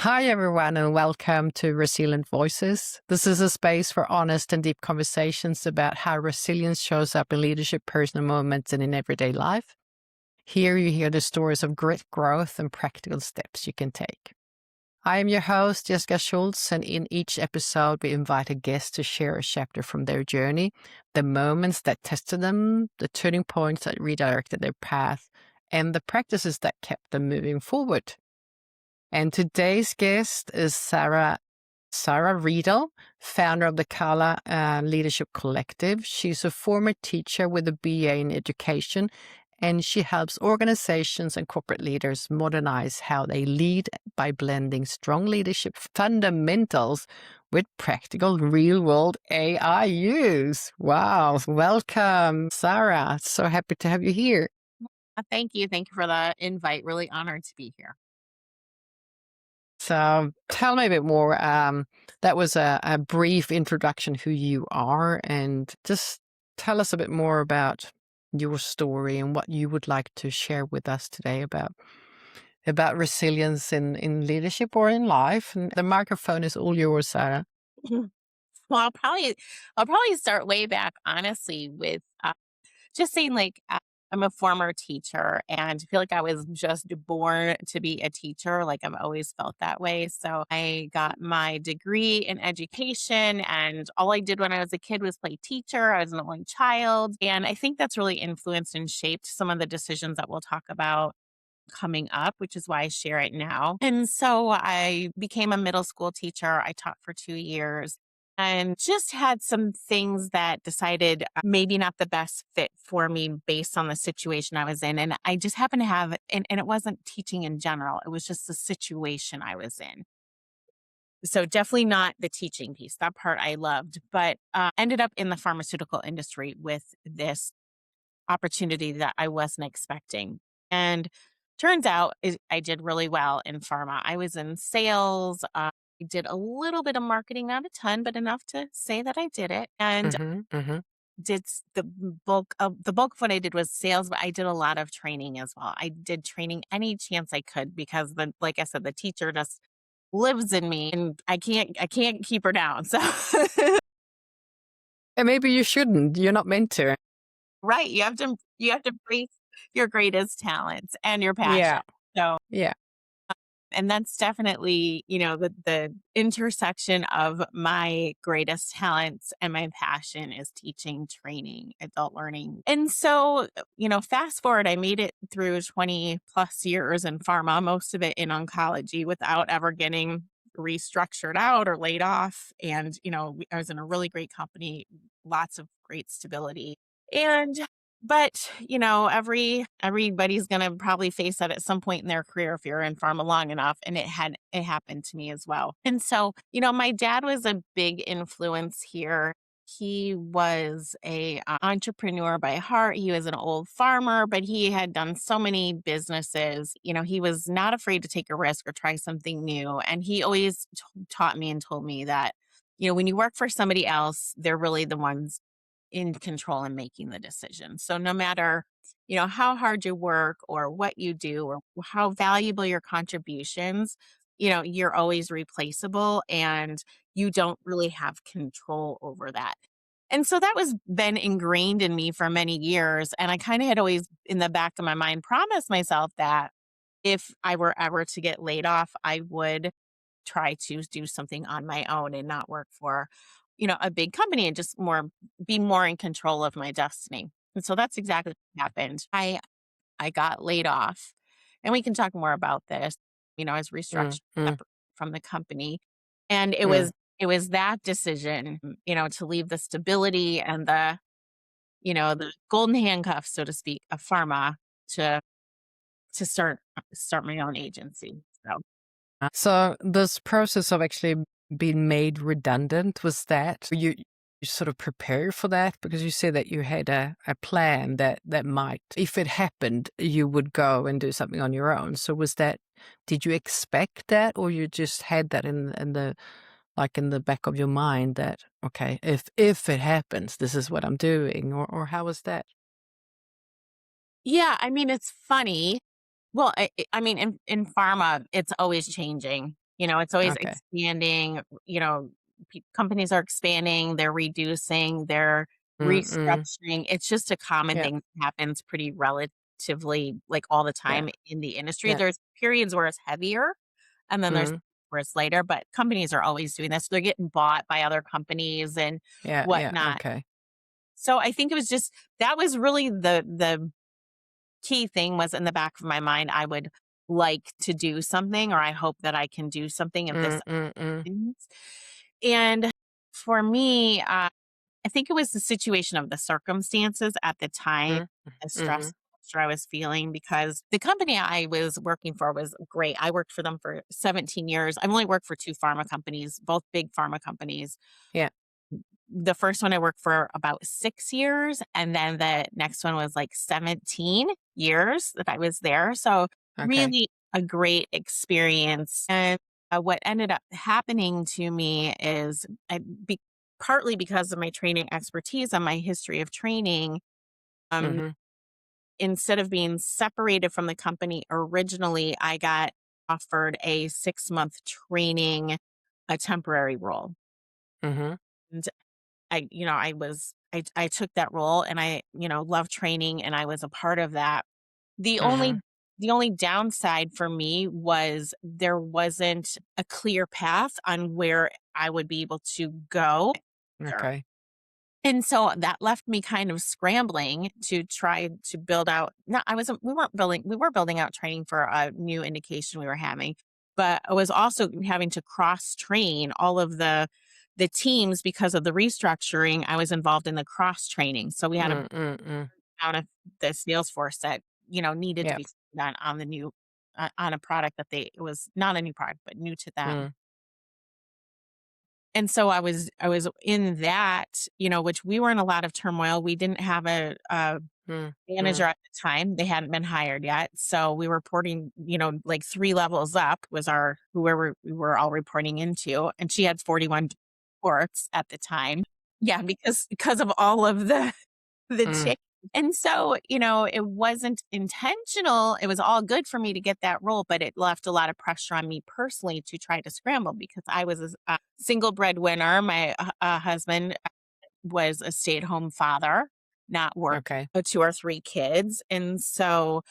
Hi, everyone, and welcome to Resilient Voices. This is a space for honest and deep conversations about how resilience shows up in leadership, personal moments, and in everyday life. Here you hear the stories of grit, growth, and practical steps you can take. I am your host, Jessica Schultz, and in each episode, we invite a guest to share a chapter from their journey, the moments that tested them, the turning points that redirected their path, and the practices that kept them moving forward. And today's guest is Sara Riedel, founder of the Kala Leadership Collective. She's a former teacher with a BA in education, and she helps organizations and corporate leaders modernize how they lead by blending strong leadership fundamentals with practical real-world AI use. Wow. Welcome, Sara. So happy to have you here. Thank you. Thank you for the invite. Really honored to be here. So tell me a bit more. That was a brief introduction who you are, and just tell us a bit more about your story and what you would like to share with us today about resilience in leadership or in life. And the microphone is all yours, Sarah. Mhm. Well, I'll probably start way back, honestly, with just saying I'm a former teacher and I feel like I was just born to be a teacher. Like I've always felt that way. So I got my degree in education and all I did when I was a kid was play teacher. I was an only child. And I think that's really influenced and shaped some of the decisions that we'll talk about coming up, which is why I share it now. And so I became a middle school teacher. I taught for 2 years and just had some things that decided maybe not the best fit for me based on the situation I was in. And I just happened to have, and it wasn't teaching in general, it was just the situation I was in. So definitely not the teaching piece. That part I loved, but ended up in the pharmaceutical industry with this opportunity that I wasn't expecting. And turns out I did really well in pharma. I was in sales. I did a little bit of marketing, not a ton, but enough to say that I did it. And Mm-hmm, mm-hmm. the bulk of what I did was sales, but I did a lot of training as well. I did training any chance I could because like I said, the teacher just lives in me and I can't keep her down. So And maybe you shouldn't. You're not meant to. right. You have to embrace your greatest talents and your Yeah, passion. So, yeah. and that's definitely, the intersection of my greatest talents and my passion is teaching, training, adult learning. And so, fast forward, I made it through 20 plus years in pharma, most of it in oncology without ever getting restructured out or laid off. And, I was in a really great company, lots of great stability. And but, everybody's gonna probably face that at some point in their career if you're in pharma long enough, and it happened to me as well. And so, my dad was a big influence here. He was a entrepreneur by heart. He was an old farmer, but he had done so many businesses. He was not afraid to take a risk or try something new. And he always taught me and told me that, when you work for somebody else, they're really the ones in control and making the decision. So no matter, how hard you work or what you do or how valuable your contributions, you're always replaceable and you don't really have control over that. And so that was been ingrained in me for many years. And I kind of had always in the back of my mind promised myself that if I were ever to get laid off, I would try to do something on my own and not work for, a big company and just be more in control of my destiny. And so that's exactly what happened. I got laid off. And we can talk more about this. I was Mm, restructured mm, separate from the company. And it mm. was it was that decision, to leave the stability and the golden handcuffs, so to speak, of pharma to start my own agency. So So this process of actually being made redundant, was that you sort of prepare for that? Because you said that you had a plan that might, if it happened, you would go and do something on your own. So did you expect that, or you just had that in the like in the back of your mind that, okay, if it happens, this is what I'm doing, or how was that? yeah, I mean, it's funny. Well, I mean, in pharma, it's always changing. It's always Okay. expanding, companies are expanding, they're reducing, they're Mm-mm. restructuring. It's just a common Yeah. thing that happens pretty relatively like all the Yeah. time in the industry. Yeah. There's periods where it's heavier and then there's Mm. where it's lighter, but companies are always doing this. They're getting bought by other companies and Yeah. Yeah. whatnot. Okay. So I think it was just that was really the key thing was in the back of my mind. I would like to do something, or I hope that I can do something if this Mm-mm-mm. happens. And for me, I think it was the situation of the circumstances at the time, Mm. the Mhm. stress I was feeling because the company I was working for was great. I worked for them for 17 years. I've only worked for two pharma companies, both big pharma companies. Yeah. The first one I worked for about 6 years, and then the next one was like 17 years that I was there. So, Okay. really a great experience. And what ended up happening to me is partly because of my training expertise and my history of training, um, Mhm. instead of being separated from the company originally, I got offered a 6-month training, a temporary role. Mhm. I took that role and I, love training and I was a part of that. The only Mhm. the only downside for me was there wasn't a clear path on where I would be able to go there. Okay. And so that left me kind of scrambling to try to build out. No, I wasn't. We were building out training for a new indication we were having, but I was also having to cross train all of the teams because of the restructuring. I was involved in the cross training, so we had a Mm-mm-mm. amount of the sales force that needed to Yep. be done on the new on a product that it was not a new product but new to them. Mm. And so I was in that, which we were in a lot of turmoil. We didn't have a Mm. manager Mm. at the time. They hadn't been hired yet. So we were reporting, like 3 levels up was our whoever we were all reporting into, and she had 41 reports at the time. Yeah, because of all of the Mm. change. And so, it wasn't intentional. It was all good for me to get that role, but it left a lot of pressure on me personally to try to scramble because I was a single breadwinner. My husband was a stay-at-home father, not work, Okay. 2 or 3 kids. And so,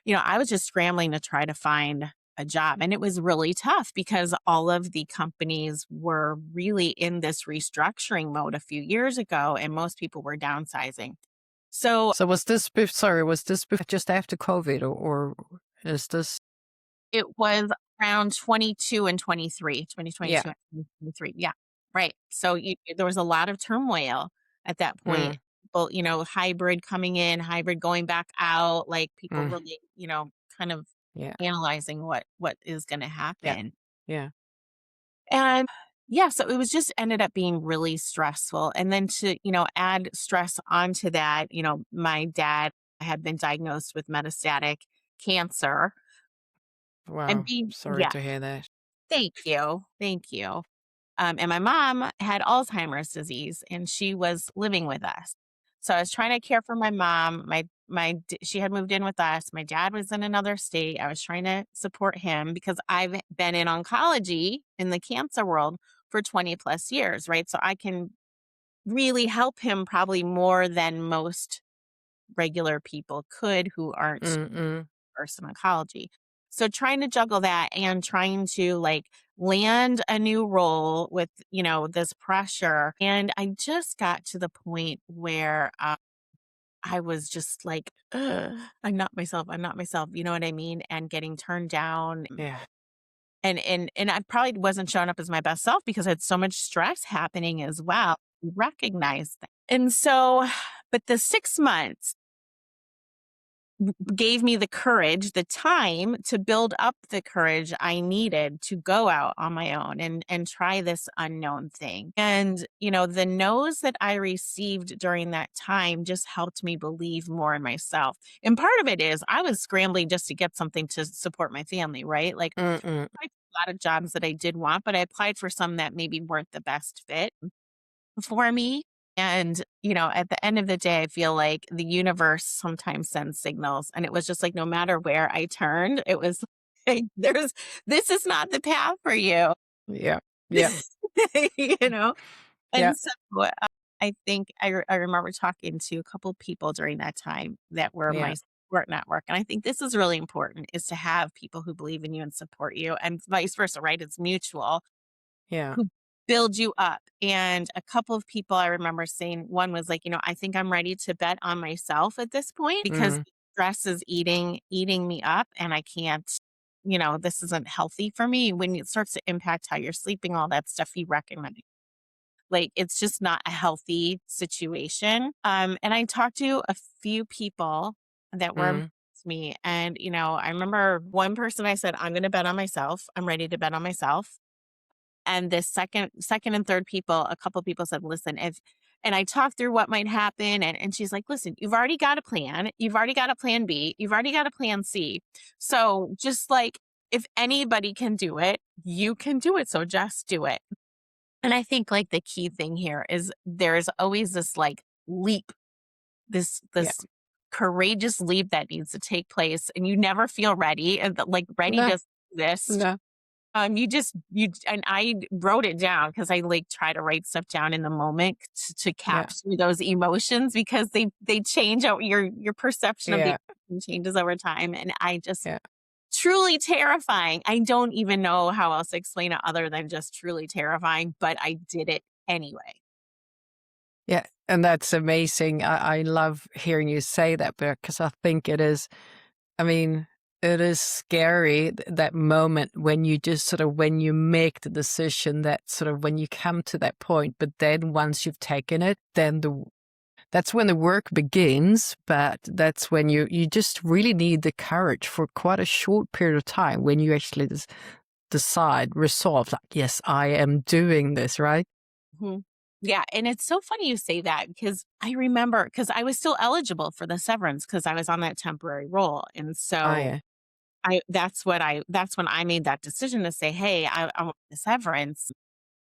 I was just scrambling to try to find a job. And it was really tough because all of the companies were really in this restructuring mode a few years ago, and most people were downsizing. So So was this just after COVID or is this? it was around 22 and 23, Yeah. 2022 and 2023. Yeah. Right. So there was a lot of turmoil at that point. Mm. People, hybrid coming in, hybrid going back out, like people Mm. really, kind of Yeah. analyzing what is going to Yeah. happen. Yeah. And yeah, so it was just ended up being really stressful. And then to, add stress onto that, my dad had been diagnosed with metastatic cancer and Wow. being, Sorry yeah, to hear that. thank you. Thank you. And my mom had Alzheimer's disease and she was living with us. So I was trying to care for my mom. She had moved in with us. My dad was in another state. I was trying to support him because I've been in oncology in the cancer world for 20 plus years, right? So I can really help him probably more than most regular people could who aren't Mm-mm. versed in oncology. So trying to juggle that and trying to like land a new role with, this pressure. And I just got to the point where I was just like, "Ugh, I'm not myself. I'm not myself. You know what I mean? And getting turned down. Yeah. And I probably wasn't showing up as my best self because I had so much stress happening as well. Recognize that. And so, but the 6 months gave me the courage, the time to build up the courage I needed to go out on my own and try this unknown thing. And, the no's that I received during that time just helped me believe more in myself. And part of it is I was scrambling just to get something to support my family, right? Like Mm-mm. I applied for a lot of jobs that I did want, but I applied for some that maybe weren't the best fit for me. And, at the end of the day, I feel like the universe sometimes sends signals. And it was just like no matter where I turned, it was like, this is not the path for you. Yeah. Yeah. You know? Yeah. And so, I think I remember talking to a couple people during that time that were Yeah. my support network, and I think this is really important, is to have people who believe in you and support you, and vice versa, right? It's mutual, Yeah. who build you up. And a couple of people I remember saying, one was like, "I think I'm ready to bet on myself at this point because Mm. stress is eating me up, and I can't, this isn't healthy for me." When it starts to impact how you're sleeping, all that stuff, you recognize like, it's just not a healthy situation. And I talked to a few people that were Mm. to me. And, I remember one person, I said, "I'm going to bet on myself. I'm ready to bet on myself." And the second and third people, a couple people said, "Listen, if," and I talked through what might happen. And she's like, "Listen, you've already got a plan. You've already got a plan B. You've already got a plan C. So just like, if anybody can do it, you can do it. So just do it." And I think like the key thing here is there's always this like leap, this Yeah. this courageous leap that needs to take place, and you never feel ready. And like ready No. doesn't exist. No. You and I wrote it down because I like try to write stuff down in the moment to Yeah. capture those emotions because they change out your perception of the Yeah. emotion changes over time. And I just Yeah. truly terrifying. I don't even know how else to explain it other than just truly terrifying, but I did it anyway. Yeah. And that's amazing. I love hearing you say that because I think it is, I mean, it is scary that moment when you just sort of, when you make the decision, that sort of when you come to that point, but then once you've taken it, then that's when the work begins. But that's when you just really need the courage for quite a short period of time when you actually decide, resolve, like, yes, I am doing this, right? Mhm. Yeah, and it's so funny you say that because I remember because I was still eligible for the severance because I was on that temporary role, and Oh, so yeah. that's when I made that decision to say, "Hey, I want the severance."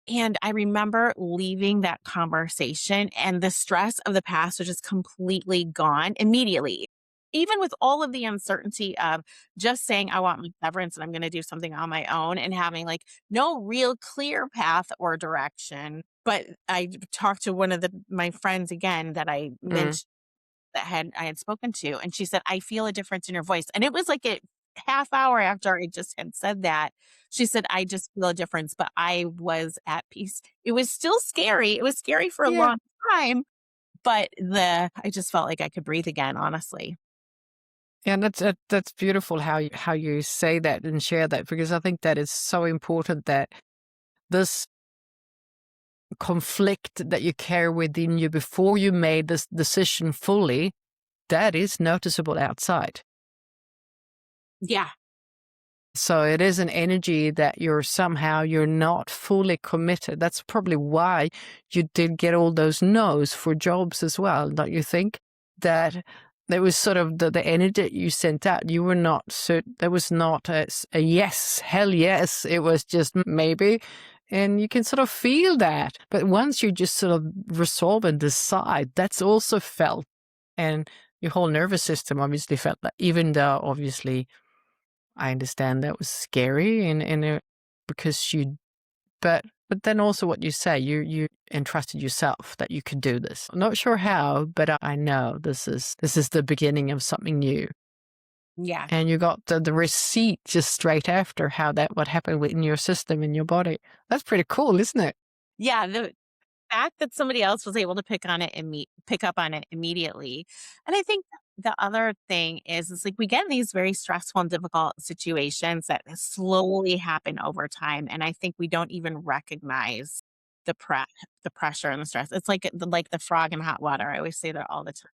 And I remember leaving that conversation and the stress of the past was just completely gone immediately. Even with all of the uncertainty of just saying, "I want my severance and I'm going to do something on my own," and having like no real clear path or direction. But I talked to one of my friends again that I Mm. mentioned that I had spoken to, and she said, "I feel a difference in your voice." And it was like a half hour after I just had said that, she said, "I just feel a difference," but I was at peace. It was still scary. It was scary for a Yeah. long time, but I just felt like I could breathe again, honestly. Yeah, and that's beautiful how you say that and share that, because I think that is so important, that this conflict that you carry within you before you made this decision fully, that is noticeable outside. Yeah. So it is an energy that you're not fully committed. That's probably why you did get all those no's for jobs as well, don't you think? That there was sort of the energy that you sent out. You were not certain. There was not a yes, hell yes. It was just maybe. And you can sort of feel that. But once you just sort of resolve and decide, that's also felt. And your whole nervous system obviously felt that, even though obviously I understand that was scary, and because but then also what you say, you entrusted yourself that you could do this. I'm not sure how, but I know this is the beginning of something new. Yeah. And you got the receipt just straight after how that what happened in your system, in your body. That's pretty cool, isn't it? Yeah. The fact that somebody else was able to pick up on it immediately. And I think the other thing is like we get in these very stressful and difficult situations that slowly happen over time. And I think we don't even recognize the pressure and the stress. It's like the frog in hot water. I always say that all the time.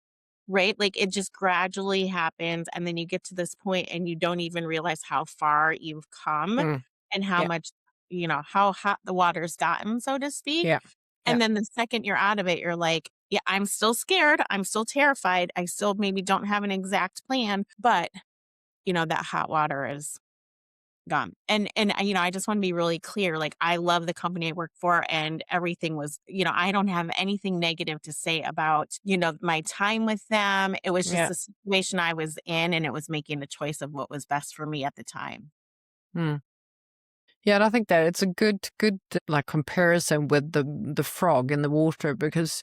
Right? Like it just gradually happens. And then you get to this point and you don't even realize how far you've come Mm. and how Yeah, much, how hot the water's gotten, so to speak. yeah, yeah, And then the second you're out of it, you're like, "Yeah, I'm still scared. I'm still terrified. I still maybe don't have an exact plan, but that hot water is gone." And I just want to be really clear. Like I love the company I work for and everything was, I don't have anything negative to say about, my time with them. It was just yeah. a situation I was in and it was making the choice of what was best for me at the time. Mm. Yeah, and I think that it's a good like comparison with the frog in the water, because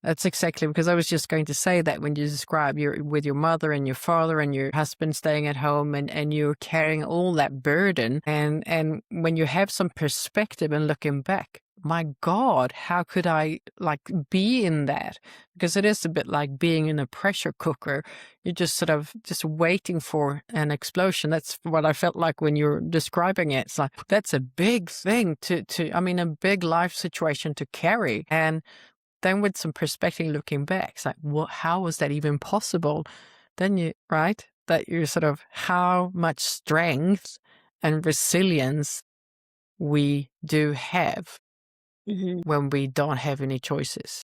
that's exactly, because I was just going to say that when you describe your with your mother and your father and your husband staying at home, and you're carrying all that burden, and when you have some perspective and looking back, my God, how could I like be in that? Because it is a bit like being in a pressure cooker. You're just sort of just waiting for an explosion. That's what I felt like when you're describing it. It's like that's a big thing to I mean, a big life situation to carry. And then with some perspective looking back, it's like, what, how was that even possible? Then you, right? That you're sort of how much strength and resilience we do have Mhm. when we don't have any choices.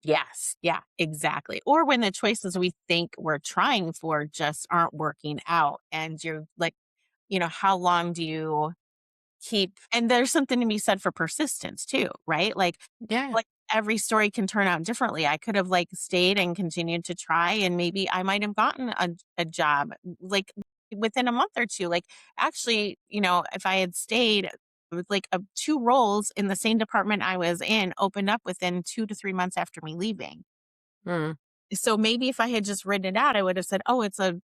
Yes. Yeah, exactly. Or when the choices we think we're trying for just aren't working out and you're like, how long do you keep and there's something to be said for persistence too, right? Yeah. Like every story can turn out differently. I could have like stayed and continued to try and maybe I might have gotten a job like within a month or two. Like actually, if I had stayed with like two roles in the same department I was in opened up within 2 to 3 months after me leaving. Mm. So maybe if I had just written it out, I would have said, "Oh, it's a,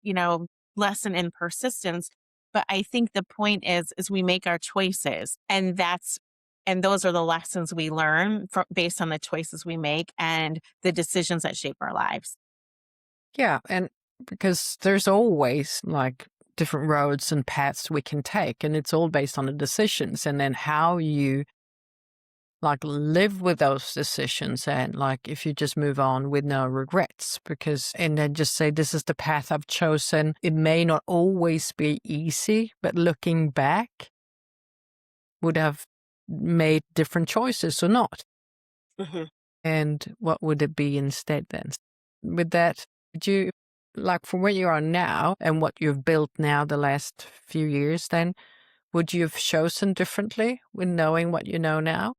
lesson in persistence." But I think the point is we make our choices and those are the lessons we learn based on the choices we make and the decisions that shape our lives. Yeah. And because there's always like different roads and paths we can take, and it's all based on the decisions, and then how you like live with those decisions, and like if you just move on with no regrets, because and then just say this is the path I've chosen. It may not always be easy, but looking back would have made different choices or not, Mhm. and what would it be instead then? With that, would you like from where you are now and what you've built now the last few years, then would you have chosen differently with knowing what you know now?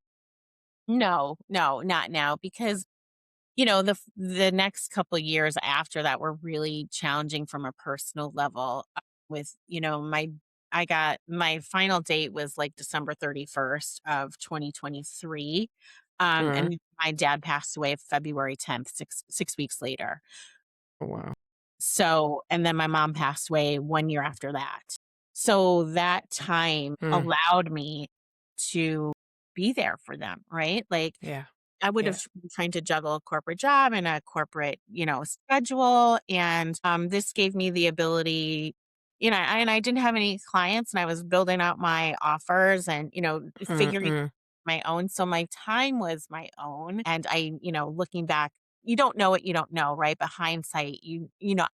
No, no, not now because the next couple years after that were really challenging from a personal level with, my I got my final date was like December 31st of 2023. Mm. And my dad passed away February 10th, six weeks later. Oh, wow. So, and then my mom passed away 1 year after that. So that time Mm. allowed me to be there for them, right? Like Yeah. I would Yeah. have been trying to juggle a corporate job and a corporate, schedule. And this gave me the ability, and I didn't have any clients and I was building out my offers and, Mm, figuring mm. my own. So my time was my own. And looking back, you don't know what you don't know, right? But hindsight,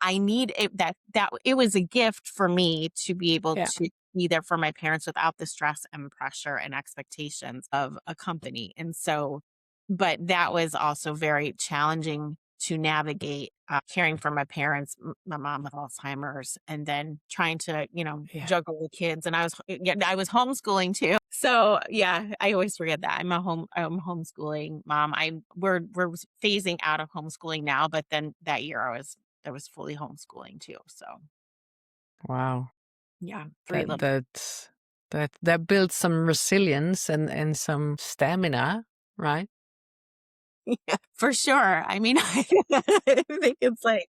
I need it that it was a gift for me to be able Yeah. to be there for my parents without the stress and pressure and expectations of a company. And so but that was also very challenging to navigate, caring for my parents, my mom with Alzheimer's, and then trying to, Yeah. juggle the kids. And I was homeschooling too. So yeah, I always forget that I'm homeschooling mom. We're phasing out of homeschooling now, but then that year I was fully homeschooling too. So Wow. yeah, three That little. that that builds some resilience and some stamina, right? Yeah, for sure. I mean, I think it's like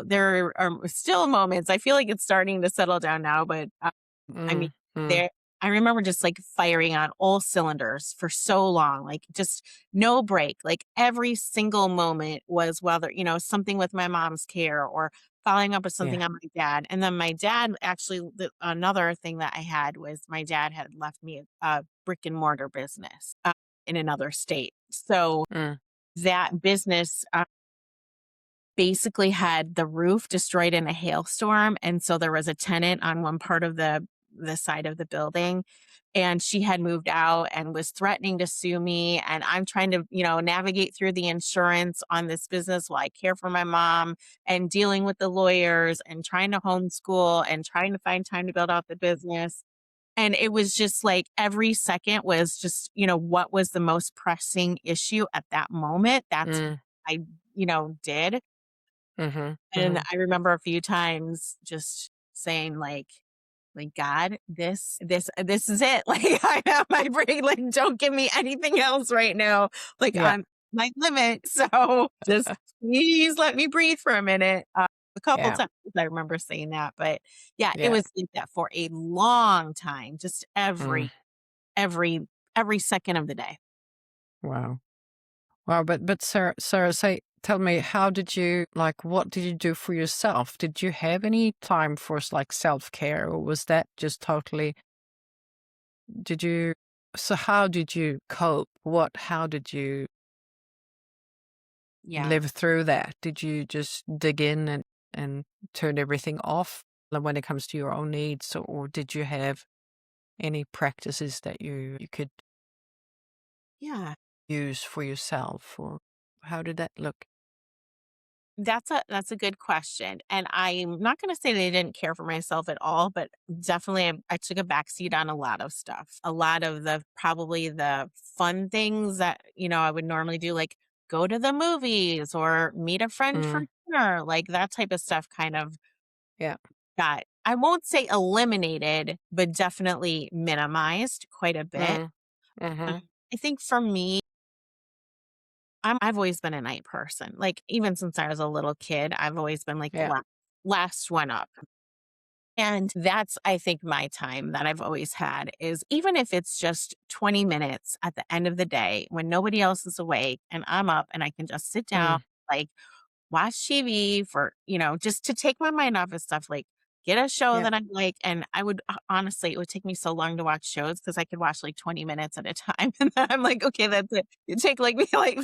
there are still moments. I feel like it's starting to settle down now, but I mean, Mm, mm. there. I remember just like firing on all cylinders for so long, like just no break. Like every single moment was whether something with my mom's care or following up with Yeah. something on my dad. And then my dad actually, another thing that I had was my dad had left me a brick and mortar business in another state. So Mm. that business basically had the roof destroyed in a hailstorm, and so there was a tenant on one part of the side of the building, and she had moved out and was threatening to sue me, and I'm trying to, navigate through the insurance on this business while I care for my mom and dealing with the lawyers and trying to homeschool and trying to find time to build out the business. And it was just like every second was just, what was the most pressing issue at that moment. That's what Mm. I, did. Mhm. And Mhm. I remember a few times just saying like, like, God, this is it. Like, I have my break. Like, don't give me anything else right now. Like, Yeah. I'm my limit. So just please let me breathe for a minute. A couple Yeah. times I remember saying that, but yeah, it Yeah. was like that for a long time, just Mm. every, every second of the day. Wow. Wow. But Sarah, tell me, how did you like? What did you do for yourself? Did you have any time for like self care, or was that just totally? Did you? So how did you cope? What? How did you Yeah. live through that? Did you just dig in and turn everything off like, when it comes to your own needs, or did you have any practices that you could Yeah. use for yourself, or how did that look? That's a good question, and I'm not gonna say they didn't care for myself at all, but definitely I took a backseat on a lot of stuff. A lot of the probably the fun things that, I would normally do, like go to the movies or meet a friend for Mm, dinner, like that type of stuff kind of yeah. got I won't say eliminated, but definitely minimized quite a bit. Mm, Um, mm-hmm. I think for me I've always been a night person. Like, even since I was a little kid, I've always been like the Yeah. last one up. And that's, I think, my time that I've always had is even if it's just 20 minutes at the end of the day when nobody else is awake and I'm up and I can just sit down, Mm, like watch TV for, just to take my mind off of stuff, like get a show yeah. that I like. And I would honestly, it would take me so long to watch shows because I could watch like 20 minutes at a time. And then I'm like, okay, that's it. It take like me like,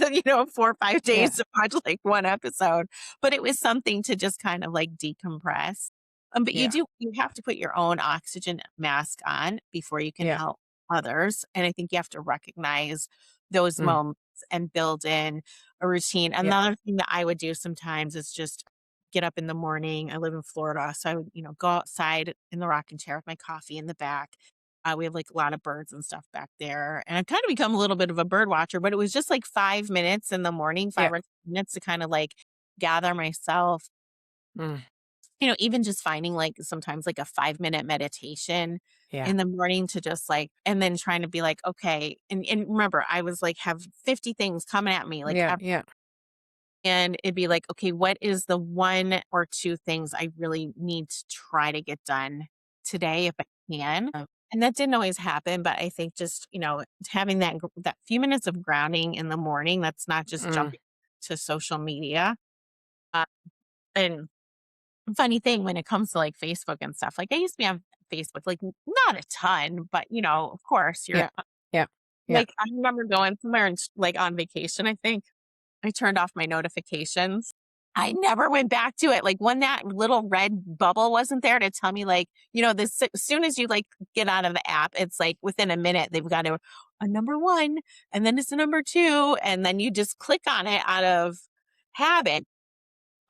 4 or 5 days Yeah. to watch like one episode. But it was something to just kind of like decompress. But Yeah. you have to put your own oxygen mask on before you can Yeah. help others. And I think you have to recognize those Mm, moments and build in a routine. yeah. Another thing that I would do sometimes is just get up in the morning. I live in Florida, so I would, go outside in the rocking chair with my coffee in the back. We have like a lot of birds and stuff back there. And I've kind of become a little bit of a bird watcher, but it was just like 5 minutes in the morning, Yeah. 5 or 10 minutes to kind of like gather myself. Mm, Even just finding like sometimes like a 5 minute meditation yeah. in the morning to just like, and then trying to be like, okay. And remember, I was like, have 50 things coming at me, like Yeah. Yeah. and it'd be like, okay, what is the one or two things I really need to try to get done today if I can? And that didn't always happen, but I think just, having that few minutes of grounding in the morning, that's not just Mm, jumping to social media. Uh, and funny thing when it comes to like Facebook and stuff, like I used to be on Facebook, like not a ton, but of course yeah. Yeah. Yeah. like I remember going somewhere and like on vacation, I think I turned off my notifications. I never went back to it. Like when that little red bubble wasn't there to tell me, like, this as soon as you like get out of the app, it's like within a minute they've got a number one, and then it's a number two, and then you just click on it out of habit.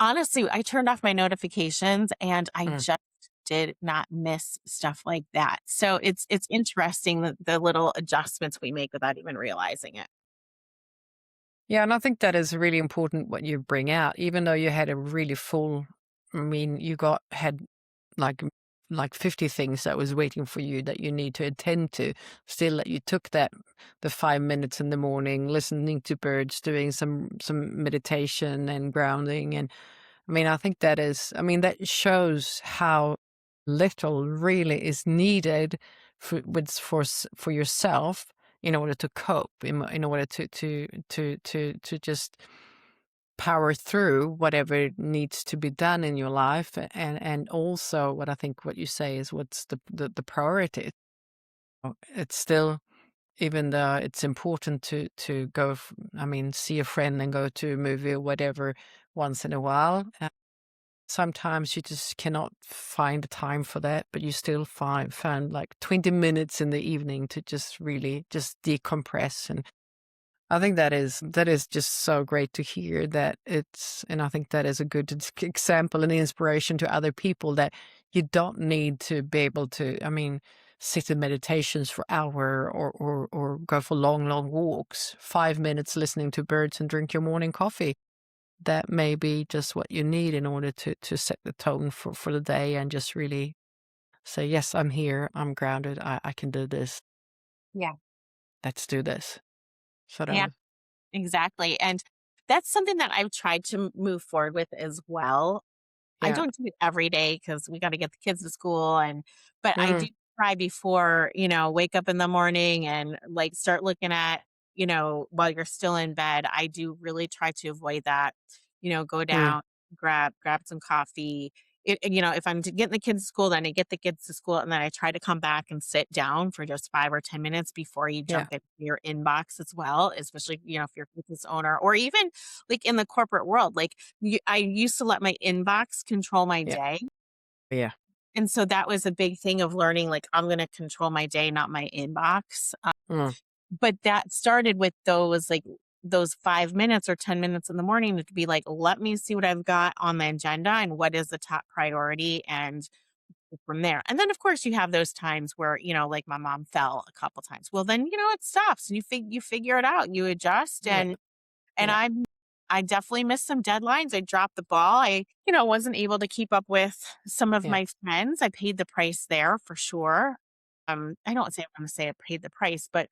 Honestly, I turned off my notifications and I Mm. just did not miss stuff like that. So it's interesting the little adjustments we make without even realizing it. Yeah, and I think that is really important what you bring out, even though you had a really full, I mean, you had like like 50 things that was waiting for you that you need to attend to. Still that you took the 5 minutes in the morning, listening to birds, doing some meditation and grounding. And I mean, I think that shows how little really is needed for yourself in order to cope, in order to just power through whatever needs to be done in your life. And also what I think what you say is what's the priority. It's still, even though it's important to go I mean, see a friend and go to a movie or whatever once in a while. Sometimes you just cannot find the time for that, but you still find like 20 minutes in the evening to just really just decompress. And I think that is just so great to hear that and I think that is a good example and inspiration to other people that you don't need to be able to, I mean, sit in meditations for hour or go for long, long walks, 5 minutes listening to birds and drink your morning coffee. That may be just what you need in order to set the tone for the day and just really Say, yes, I'm here. I'm grounded. I can do this. Yeah. Let's do this. Sort Yeah, of. exactly. And that's something that I've tried to move forward with as well. I Yeah. don't do it every day because we got to get the kids to school but I do Mm, try before, wake up in the morning and like start looking at, while you're still in bed. I do really try to avoid that, go mm, down, grab some coffee. If I'm getting the kids to school, then I get the kids to school and then I try to come back and sit down for just 5 or 10 minutes before you yeah. jump into your inbox as well, especially, if you're a business owner or even like in the corporate world. Like I used to let my inbox control my Yeah. day. Yeah. And so that was a big thing of learning, like, I'm going to control my day, not my inbox. Mm, But that started with those 5 minutes or 10 minutes in the morning to be like, let me see what I've got on the agenda and what is the top priority. And from there. And then, of course, you have those times where, like my mom fell a couple times. Well, then, it stops and you figure it out, you adjust yeah. and Yeah. I definitely missed some deadlines. I dropped the ball. I, wasn't able to keep up with some of Yeah. my friends. I paid the price there for sure. I don't say I'm going to say I paid the price, but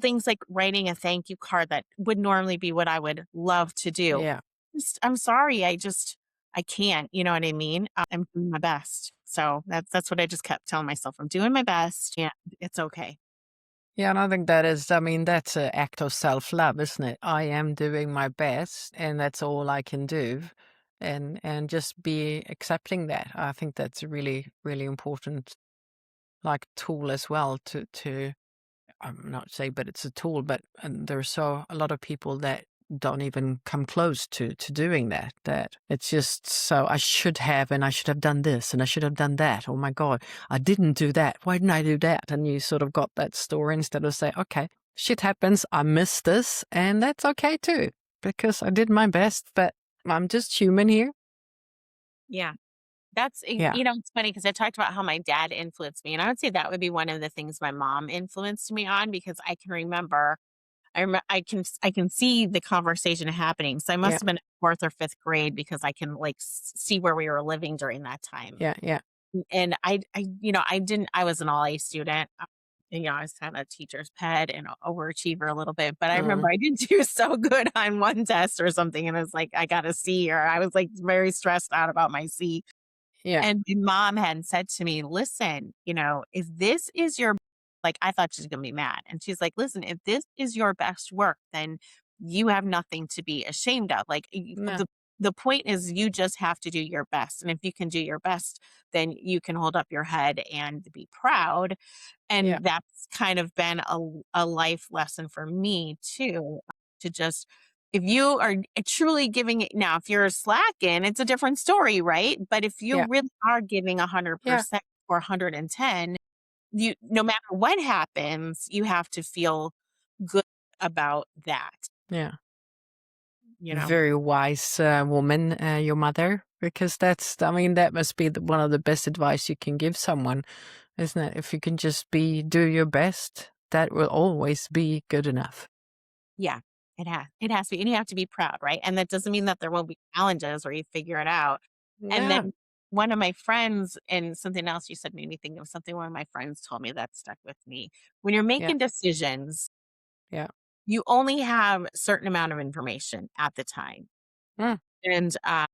things like writing a thank you card that would normally be what I would love to do. Yeah. I'm sorry. I can't. You know what I mean? I'm doing my best. So that's what I just kept telling myself. I'm doing my best. Yeah, it's okay. Yeah, and I think that is, I mean, that's an act of self-love, isn't it? I am doing my best, and that's all I can do, and just be accepting that. I think that's a really, really important, like, tool as well to I'm not say, but it's a tool, but there's so a lot of people that don't even come close to doing that. That it's just so I should have, and I should have done this, and I should have done that. Oh my God, I didn't do that. Why didn't I do that? And you sort of got that story instead of say, okay, shit happens. I missed this, and that's okay too because I did my best. But I'm just human here. Yeah. Yeah, It's funny because I talked about how my dad influenced me, and I would say that would be one of the things my mom influenced me on because I can remember, I can see the conversation happening. So I yeah, must have been in fourth or fifth grade because I can like see where we were living during that time. yeah, yeah. And I was an all A student. I was kind of a teacher's pet and an overachiever a little bit, but I remember Mm, I didn't do so good on one test or something, and it was like I got a C, or I was like very stressed out about my C. yeah, And my mom had said to me, "Listen, if this is your," like, I thought she was gonna be mad, and she's like, "Listen, if this is your best work, then you have nothing to be ashamed of. Like, no, the point is you just have to do your best, and if you can do your best, then you can hold up your head and be proud." yeah, And that's kind of been a life lesson for me too, to just, if you are truly giving it, now if you're slacking, it's a different story, right? But if you yeah, really are giving yeah, 100% or 110, you, no matter what happens, you have to feel good about that, yeah. you know? Very wise woman, your mother, because that's, I mean, that must be one of the best advice you can give someone, isn't it? If you can just do your best, that will always be good enough. Yeah, it has to be, and you have to be proud, right? And that doesn't mean that there won't be challenges where you figure it out. And Yeah, then one of my friends, and something else you said made me think of something one of my friends told me that stuck with me. When you're yeah, making decisions, yeah, you only have a certain amount of information at the time. mm, And I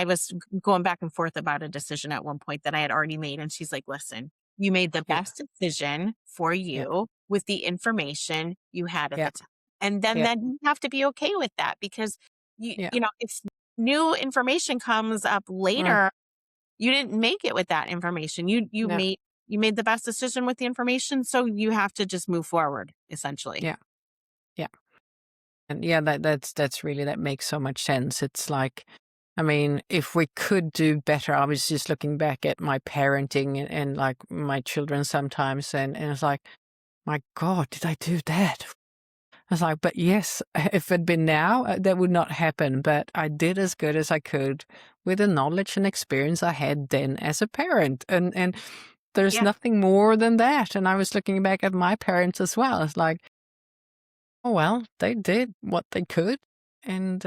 was going back and forth about a decision at one point that I had already made. And she's like, listen, you made the yeah, best decision for yeah, you with the information you had at yeah, the time. And then you have to be okay with that because yeah, if new information comes up mm, later, you didn't make it with that information. no, You made the best decision with the information. So you have to just move forward, essentially. yeah, yeah. And yeah, that's really, that makes so much sense. It's like, I mean, if we could do better, I was just looking back at my parenting and like my children sometimes, and it's like, my God, did I do that? I was like, but yes, if it'd been now, that would not happen. But I did as good as I could with the knowledge and experience I had then as a parent. And there's Yeah. nothing more than that. And I was looking back at my parents as well. It's like, oh, well, they did what they could. And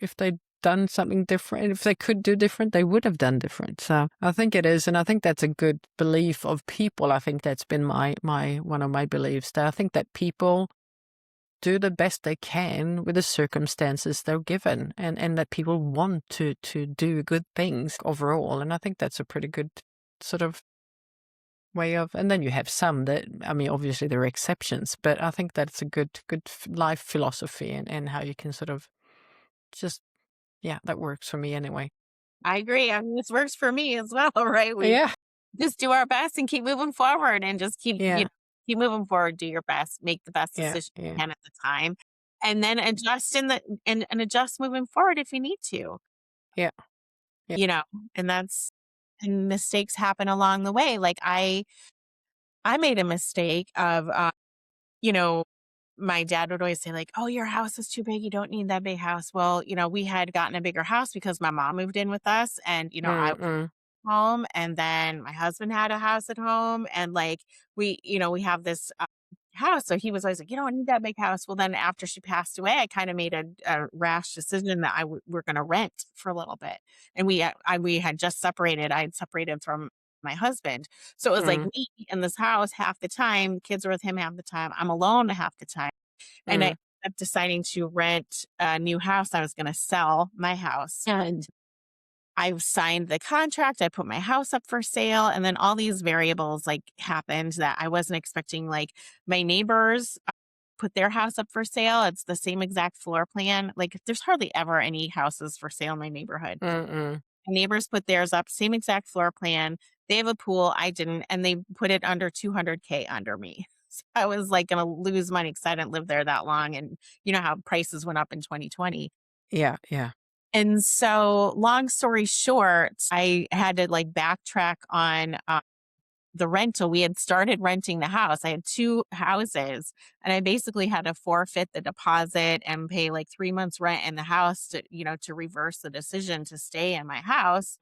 if they done something different. If they could do different, they would have done different. So I think it is, and I think that's a good belief of people. I think that's been my one of my beliefs. That I think that people do the best they can with the circumstances they're given, and that people want to do good things overall. And I think that's a pretty good sort of way of, and then you have some that, I mean, obviously there are exceptions, but I think that's a good life philosophy, and how you can sort of just, yeah, that works for me anyway. I agree. I mean, this works for me as well, right? We Yeah, just do our best and keep moving forward and just yeah, keep moving forward, do your best, make the best yeah, decision you yeah, can at the time, and then adjust and adjust moving forward if you need to, yeah, yeah. you know, and that's and mistakes happen along the way. Like I made a mistake of you know, my dad would always say like, "Oh, your house is too big. You don't need that big house." Well, we had gotten a bigger house because my mom moved in with us and, I Mm, mm, home and then my husband had a house at home and like we have this house, so he was always like, you don't need that big house. Well, then after she passed away, I kind of made a rash decision that we're going to rent for a little bit. And we had just separated. I had separated from my husband, so it was like mm, me in this house half the time, kids are with him half the time, I'm alone half the time. And I mm, ended up deciding to rent a new house. I was going to sell my house and I signed the contract, I put my house up for sale, and then all these variables like happened that I wasn't expecting. Like my neighbors put their house up for sale. It's the same exact floor plan. Like there's hardly ever any houses for sale in my neighborhood. mm, mm. My neighbors put theirs up, same exact floor plan. They have a pool, I didn't, and they put it under 200K under me. So I was like going to lose money because I didn't live there that long, and you know how prices went up in 2020. Yeah, yeah. And so, long story short, I had to like backtrack on the rental. We had started renting the house. I had two houses, and I basically had to forfeit the deposit and pay like 3 months rent in the house to reverse the decision to stay in my house.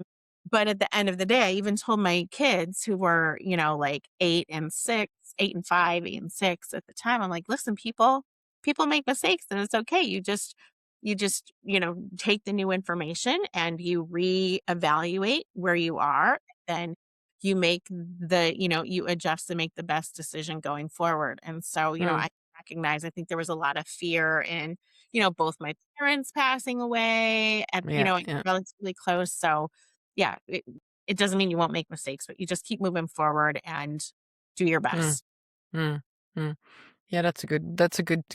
But at the end of the day, I even told my kids who were, like 8 and 6, 8 and 5, 8 and 6 at the time. I'm like, listen, people make mistakes and it's okay. You just take the new information and you reevaluate where you are. Then you adjust and make the best decision going forward. And so, Mm, I recognize, I think there was a lot of fear in, both my parents passing away and, yeah, and yeah. relatively close. So yeah, it doesn't mean you won't make mistakes, but you just keep moving forward and do your Mm, best. mm, mm. Yeah, that's a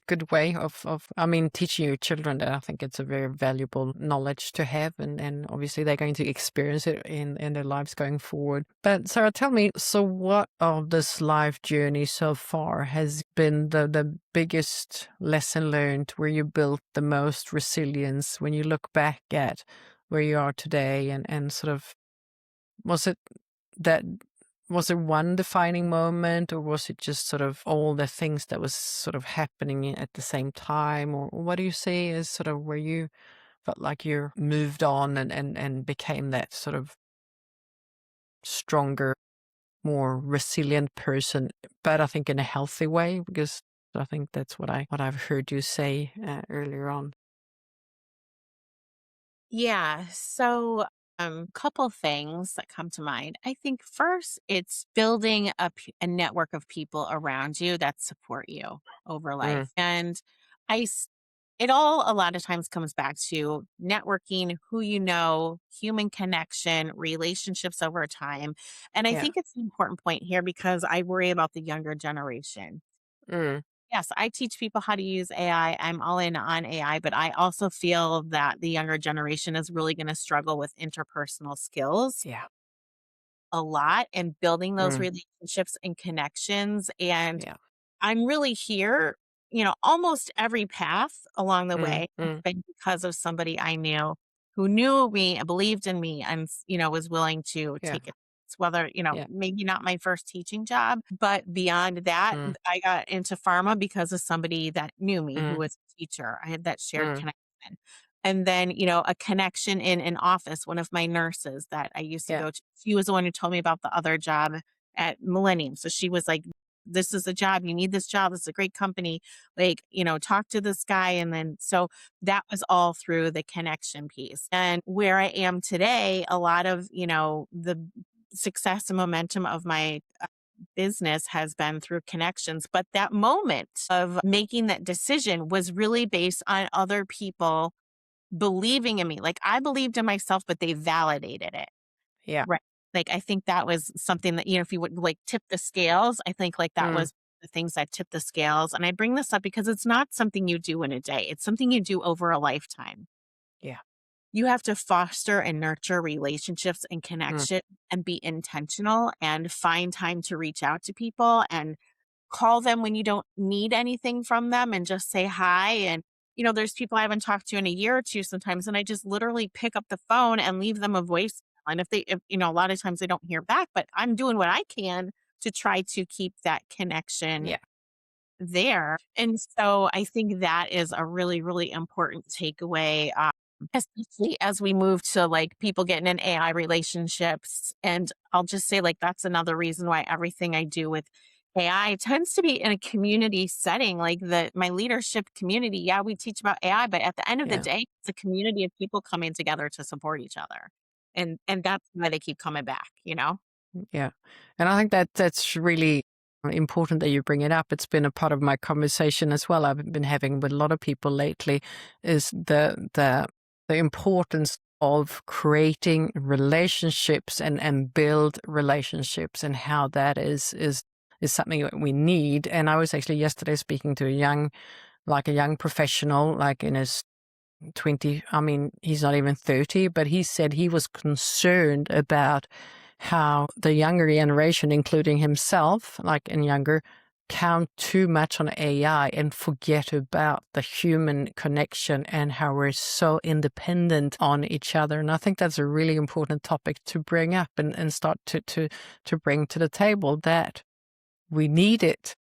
good way of, I mean, teaching your children that. I think it's a very valuable knowledge to have, and obviously they're going to experience it in their lives going forward. But Sarah, tell me, so what of this life journey so far has been the biggest lesson learned, where you built the most resilience when you look back at where you are today, and sort of, was it that, was it one defining moment, or was it just sort of all the things that was sort of happening at the same time? Or what do you say is sort of where you felt like you moved on, and became that sort of stronger, more resilient person, but I think in a healthy way, because I think that's what I've heard you say earlier on. Yeah. So, couple things that come to mind. I think first, it's building a network of people around you that support you over Mm, life. And I, s- it all a lot of times comes back to networking, who you know, human connection, relationships over time. And I yeah. think it's an important point here because I worry about the younger generation. Mm, Yes, I teach people how to use AI. I'm all in on AI, but I also feel that the younger generation is really going to struggle with interpersonal skills yeah. a lot and building those Mm, relationships and connections. And yeah. I'm really here, almost every path along the Mm, way has mm, been because of somebody I knew who knew me and believed in me and, was willing to yeah. take it. Whether, Yeah. maybe not my first teaching job, but beyond that, Mm, I got into pharma because of somebody that knew me who mm, was a teacher. I had that shared mm, connection. And then, a connection in an office, one of my nurses that I used to yeah. go to, she was the one who told me about the other job at Millennium. So she was like this is a job, you need this job, this is a great company, like, talk to this guy. And then, so that was all through the connection piece. And where I am today, a lot of, the success and momentum of my business has been through connections. But that moment of making that decision was really based on other people believing in me. Like, I believed in myself, but they validated it. Yeah. Right. Like, I think that was something that, if you would like tip the scales, I think like that Mm. was the things that tipped the scales. And I bring this up because it's not something you do in a day. It's something you do over a lifetime. Yeah. You have to foster and nurture relationships and Mm. connection and be intentional and find time to reach out to people and call them when you don't need anything from them and just say hi. And, there's people I haven't talked to in a year or two sometimes, and I just literally pick up the phone and leave them a voice. And a lot of times they don't hear back, but I'm doing what I can to try to keep that connection Yeah. there. And so I think that is a really, really important takeaway, especially as we move to like people getting in AI relationships. And I'll just say, like, that's another reason why everything I do with AI tends to be in a community setting, like my leadership community. Yeah, we teach about AI, but at the end of the Yeah. day, it's a community of people coming together to support each other. And that's why they keep coming back. Yeah. And I think that that's really important that you bring it up. It's been a part of my conversation as well. I've been having with a lot of people lately is the importance of creating relationships and build relationships, and how that is something that we need. And I was actually yesterday speaking to a young professional, like in his 20, I mean, he's not even 30, but he said he was concerned about how the younger generation, including himself, like and younger, count too much on AI and forget about the human connection and how we're so independent on each other. And I think that's a really important topic to bring up and start to bring to the table, that we need it.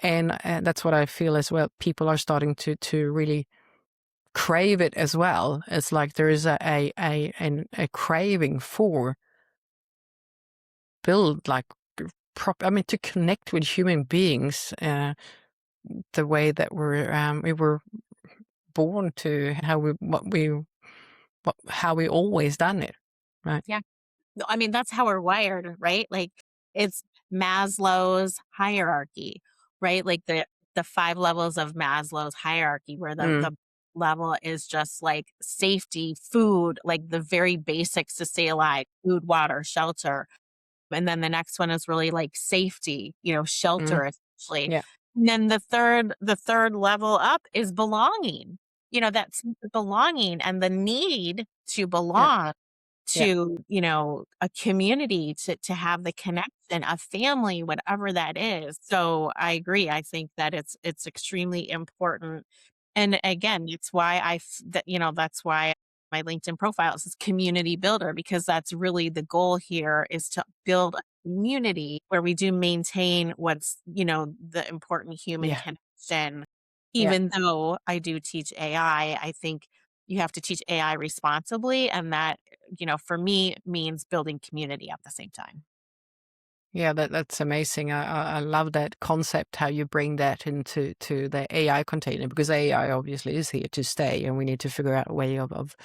And that's what I feel as well. People are starting to really crave it as well. It's like there is a craving for build like I mean, to connect with human beings, the way that we were born to, how we always done it, right? Yeah. No, I mean, that's how we're wired, right? Like, it's Maslow's hierarchy, right? Like the 5 levels of Maslow's hierarchy, where Mm, the level is just like safety, food, like the very basics to stay alive, food, water, shelter. And then the next one is really like safety, mm, shelter essentially. yeah, And then the third level up is belonging. That's belonging and the need to yeah, belong yeah, to, a community, to have the connection, a family, whatever that is. So I agree. I think that it's extremely important. And again, it's why that's why my LinkedIn profile is community builder, because that's really the goal here, is to build a community where we do maintain what's, the important human yeah, connection. yeah. Even though I do teach AI, I think you have to teach AI responsibly. And that, for me, means building community at the same time. Yeah, that's amazing. I love that concept, how you bring that to the AI container, because AI obviously is here to stay, and we need to figure out a way of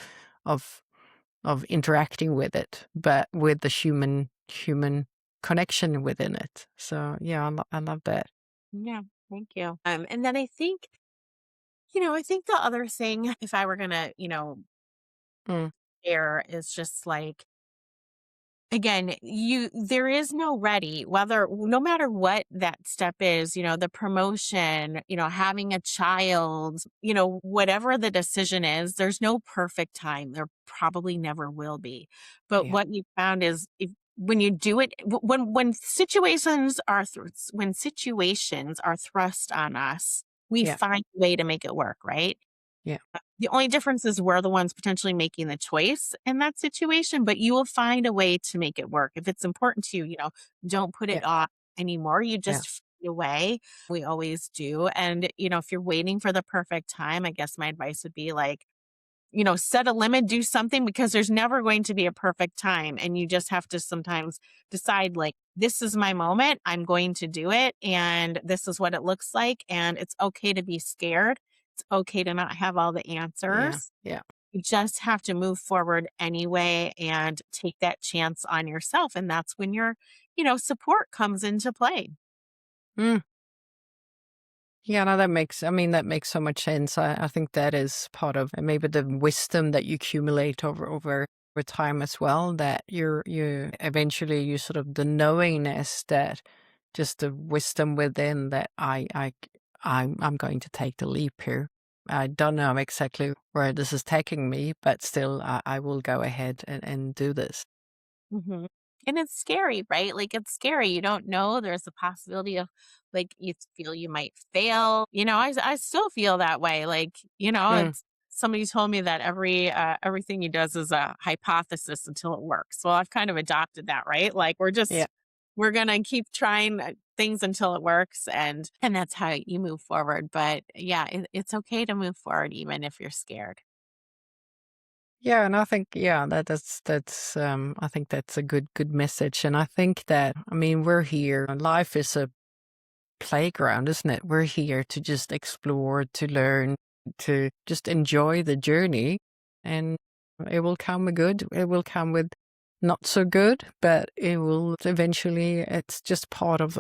interacting with it, but with the human connection within it. So yeah, I love that. Yeah, thank you. And then I think the other thing, if I were gonna, Mm, share, is just like, again, there is no ready, whether no matter what that step is, the promotion, having a child, whatever the decision is, there's no perfect time. There probably never will be. But yeah, what you found is, when you do it, when situations are thrust on us, we yeah, find a way to make it work, right? yeah, The only difference is we're the ones potentially making the choice in that situation, but you will find a way to make it work. If it's important to you, don't put yeah, it off anymore. You yeah, just find a way. We always do. And, if you're waiting for the perfect time, I guess my advice would be like, set a limit, do something, because there's never going to be a perfect time. And you just have to sometimes decide, like, this is my moment. I'm going to do it. And this is what it looks like. And it's okay to be scared. It's okay to not have all the Yeah. answers. Yeah. You just have to move forward anyway and take that chance on yourself. And that's when your, support comes into play. Mm. Yeah, no, that makes so much sense. I think that is part of maybe the wisdom that you accumulate over time as well, that you eventually you sort of the knowingness that just the wisdom within that I'm going to take the leap here. I don't know exactly where this is taking me, but still I will go ahead and do this. Mhm. And it's scary, right? Like, it's scary. You don't know. There's a possibility of, like, you feel you might fail. I still feel that way. Like, Mm, it's somebody told me that everything he does is a hypothesis until it works. Well, I've kind of adopted that, right? Like, yeah. we're gonna keep trying things until it works, and that's how you move forward. But yeah, it's okay to move forward even if you're scared. Yeah, and I think that's I think that's a good message. And I think that we're here. Life is a playground, isn't it? We're here to just explore, to learn, to just enjoy the journey. And it will come with good, it will come with not so good, but it will eventually it's just part of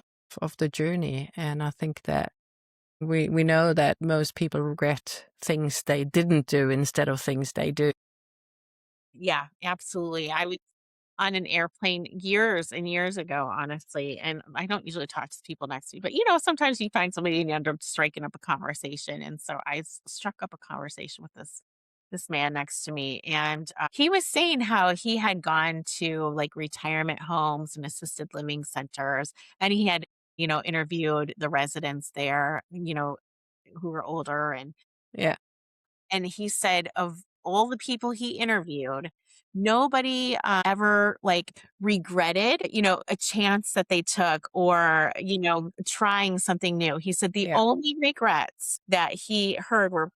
the journey. And I think that we know that most people regret things they didn't do instead of things they do. Yeah, absolutely. I was on an airplane years and years ago, honestly, and I don't usually talk to people next to me, but sometimes you find somebody and you end up striking up a conversation. And so I struck up a conversation with this man next to me, and he was saying how he had gone to like retirement homes and assisted living centers, and he had interviewed the residents there, who were older, Yeah. and he said of all the people he interviewed, nobody ever like regretted, a chance that they took or, trying something new. He said the Yeah. only regrets that he heard were,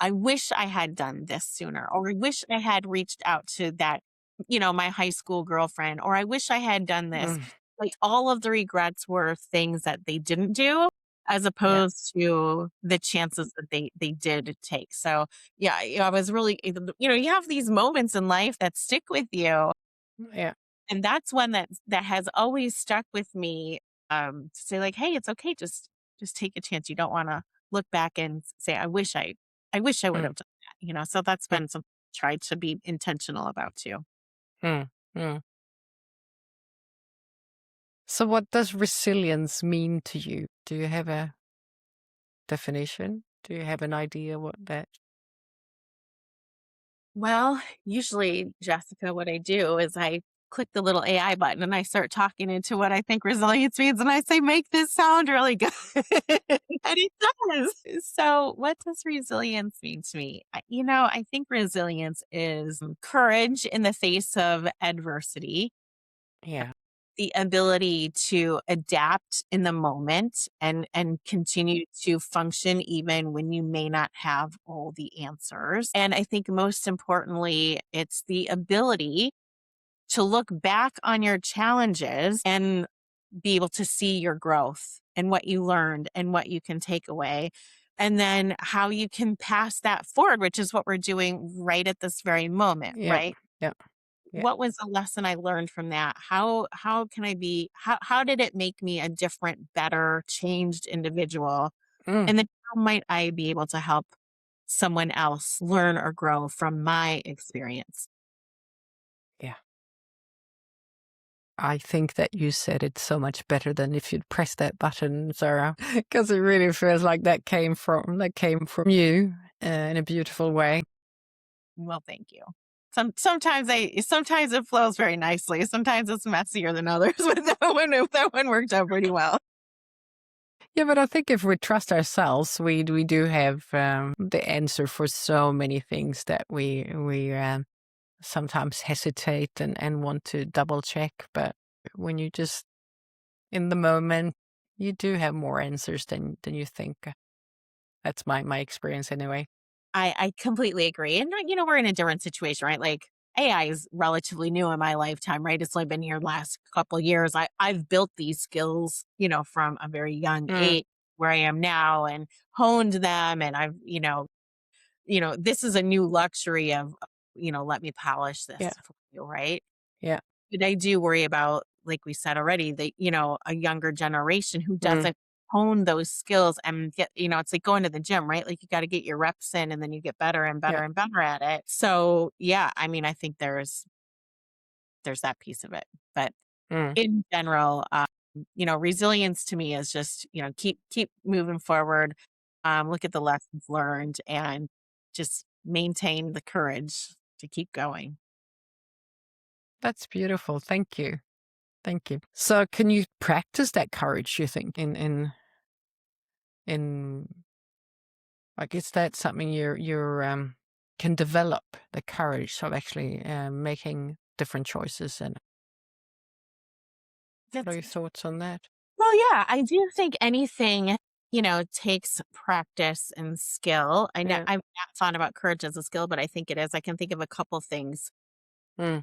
I wish I had done this sooner, or I wish I had reached out to that, my high school girlfriend, or I wish I had done this. Mm, Like all of the regrets were things that they didn't do as yeah. opposed to the chances that they did take. So, yeah, I was really you have these moments in life that stick with you, Yeah. and that's one that has always stuck with me, to say like, "Hey, it's okay, just take a chance." You don't wanna look back and say, I wish I would Mm, have done that," So that's mm, been something I tried to be intentional about too. mm, mm. So, what does resilience mean to you? Do you have a definition? Do you have an idea what that? Well, usually, Jessica, what I do is I click the little AI button and I start talking into what I think resilience means. And I say, make this sound really good. And it does. So, what does resilience mean to me? I think resilience is courage in the face of adversity, Yeah. the ability to adapt in the moment and continue to function even when you may not have all the answers. And I think most importantly, it's the ability to look back on your challenges and be able to see your growth and what you learned and what you can take away. And then how you can pass that forward, which is what we're doing right at this very moment, Yeah. right? Yeah. Yeah. What was a lesson I learned from that? How can I be how did it make me a different, better, changed individual? Mm, And then how might I be able to help someone else learn or grow from my experience? yeah. I think that you said it so much better than if you'd pressed that button, Sarah, because it really feels like that came from you in a beautiful way. Well, thank you. Sometimes it flows very nicely. Sometimes it's messier than others, but that one worked out pretty well. Yeah, but I think if we trust ourselves, we do have the answer for so many things that we sometimes hesitate and want to double check. But when you just in the moment, you do have more answers than you think. That's my experience anyway. I completely agree. And we're in a different situation, right? Like AI is relatively new in my lifetime, right? It's only been here the last couple of years. I've built these skills, from a very young Mm. age where I am now and honed them. And I've, this is a new luxury of, let me polish Yeah. this for you, right? Yeah. But I do worry about, like we said already, a younger generation who Mm. doesn't hone those skills and get, it's like going to the gym, right? Like you got to get your reps in and then you get better and Yeah. better and better at it. So yeah, I mean, I think there's that piece of it. But Mm. in general, resilience to me is just, keep moving forward, look at the lessons learned and just maintain the courage to keep going. That's beautiful. Thank you. Thank you. So can you practice that courage, you think, in like, is that something you're can develop the courage of actually making different choices? And what are That's your thoughts on that? Well, yeah, I do think anything, takes practice and skill. Yeah. I've not thought about courage as a skill, but I think it is. I can think of a couple things. Mm.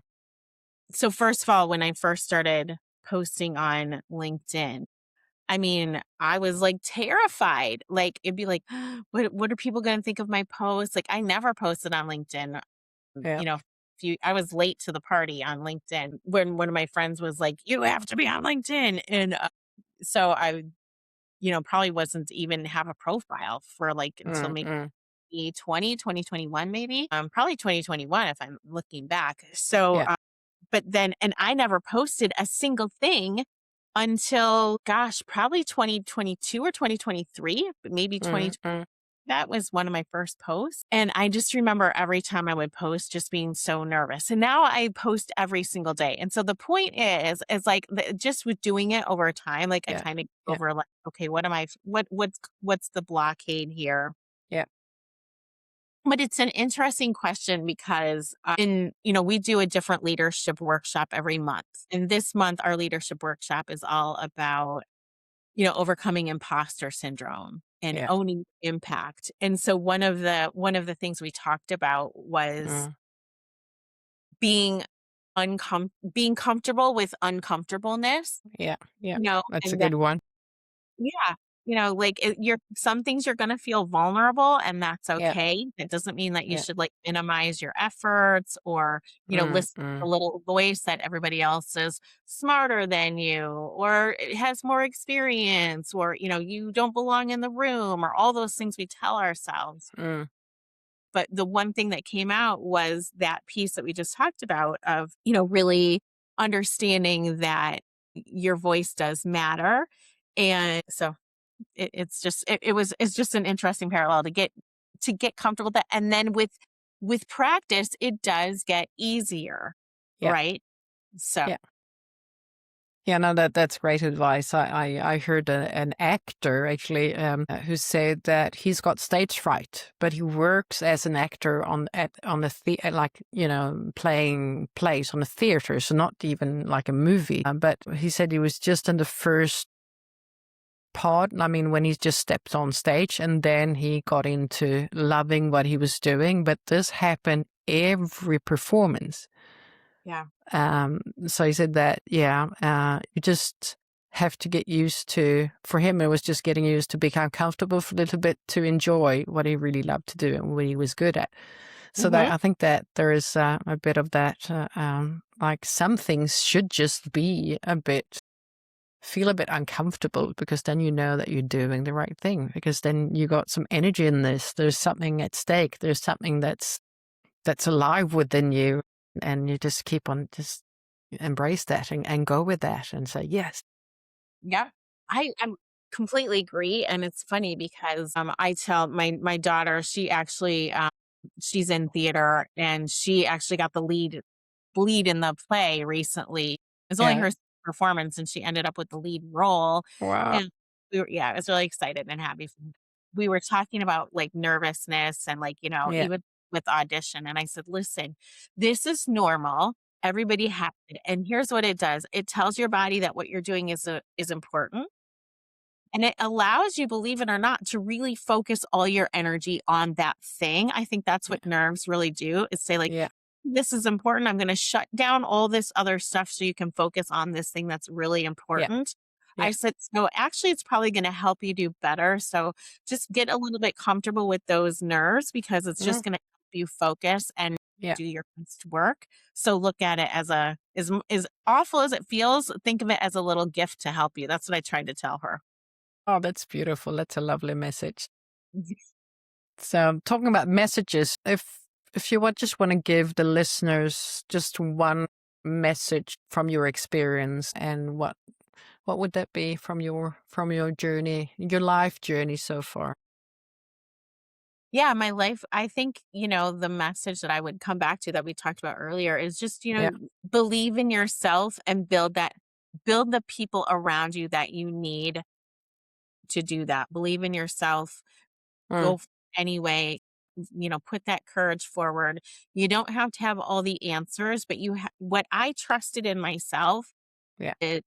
So first of all, when I first started posting on LinkedIn, I mean, I was like terrified. Like it'd be like, what are people going to think of my post? Like I never posted on LinkedIn. Yeah. I was late to the party on LinkedIn when one of my friends was like, "You have to be on LinkedIn," and so I probably wasn't even have a profile for like until Mm. maybe Mm. 2021 maybe. Probably 2021 if I'm looking back. So, Yeah. but then, and I never posted a single thing until, gosh, probably 2022 or 2023, but maybe Mm. 2020. Mm. That was one of my first posts. And I just remember every time I would post just being so nervous. And now I post every single day. And so the point is like just with doing it over time, like I Yeah. kind of Yeah. over like, okay, what am I, what's the blockade here? Yeah. But it's an interesting question because we do a different leadership workshop every month. And this month, our leadership workshop is all about overcoming imposter syndrome and Yeah. owning impact. And so one of the things we talked about was Mm. being comfortable with uncomfortableness, Yeah. Yeah. That's a and that good one. yeah, like you're some things you're going to feel vulnerable and that's Yeah. okay. It doesn't mean that you Yeah. should like minimize your efforts or, Mm. listen to Mm. the little voice that everybody else is smarter than you or it has more experience or, you don't belong in the room or all those things we tell ourselves. Mm. But the one thing that came out was that piece that we just talked about of, really understanding that your voice does matter. And so it's just an interesting parallel to get comfortable with that. And then with practice, it does get easier, Yeah. right? So Yeah. Yeah, no, that's great advice. I heard an actor actually who said that he's got stage fright, but he works as an actor on like playing plays on a theater, so not even like a movie. But he said he was just in the first part. I mean, when he just stepped on stage, and then he got into loving what he was doing. But this happened every performance. yeah. So he said that, yeah, you just have to get used to, for him, it was just getting used to become comfortable for a little bit to enjoy what he really loved to do and what he was good at. So that Hmm. I think that there is a bit of that, like some things should just feel a bit uncomfortable because then you know that you're doing the right thing because then you got some energy in this. There's something at stake. There's something that's alive within you and you just keep on just embrace that and go with that and say yes. Yeah. I'm completely agree. And it's funny because I tell my daughter, she actually she's in theater and she actually got the lead in the play recently. It was only Yeah. her performance and she ended up with the lead role. Wow. And I was really excited and happy. We were talking about like nervousness and like, Yeah. even with audition. And I said, listen, this is normal. Everybody has it. And here's what it does. It tells your body that what you're doing is important. And it allows you, believe it or not, to really focus all your energy on that thing. I think that's what Yeah. nerves really do is say like, Yeah. this is important. I'm going to shut down all this other stuff so you can focus on this thing that's really Yeah. important. Yeah. I said, so actually, it's probably going to help you do better. So just get a little bit comfortable with those nerves because it's Mm, just going to help you focus and yeah. do your best work. So look at it as as awful as it feels, think of it as a little gift to help you. That's what I tried to tell her. Oh, that's beautiful. That's a lovely message. So, talking about messages, if you just want to give the listeners just one message from your experience, and what would that be from your journey, your life journey so far? Yeah, my life, I think, the message that I would come back to that we talked about earlier is just, Yeah. believe in yourself and build the people around you that you need to do that. Believe in yourself, Mm, go anyway, put that courage forward. You don't have to have all the answers, but what I trusted in myself yeah. is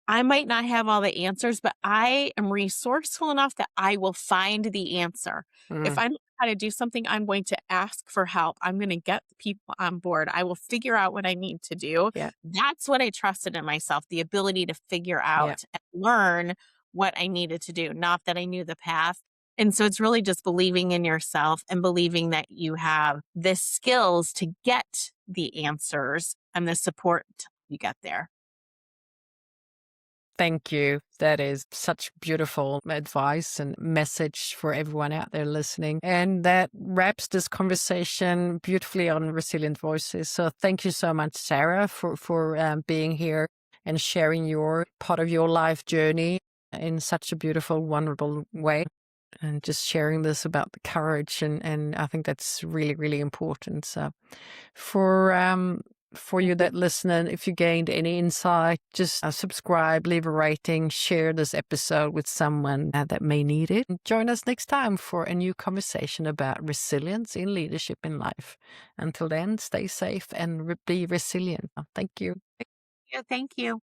I might not have all the answers, but I am resourceful enough that I will find the answer. If Mm, I don't know how to do something, I'm going to ask for help. I'm going to get the people on board. I will figure out what I need to do. yeah. That's what I trusted in myself, the ability to figure Yeah. out and learn what I needed to do, not that I knew the path. And so it's really just believing in yourself and believing that you have the skills to get the answers and the support you get there. Thank you. That is such beautiful advice and message for everyone out there listening. And that wraps this conversation beautifully on Resilient Voices. So thank you so much, Sarah, for being here and sharing your part of your life journey in such a beautiful, wonderful way. And just sharing this about the courage, and I think that's really, really important. So for you that listen, if you gained any insight, just subscribe, leave a rating, share this episode with someone that may need it. And join us next time for a new conversation about resilience in leadership in life. Until then, stay safe and be resilient. Thank you. Yeah, thank you.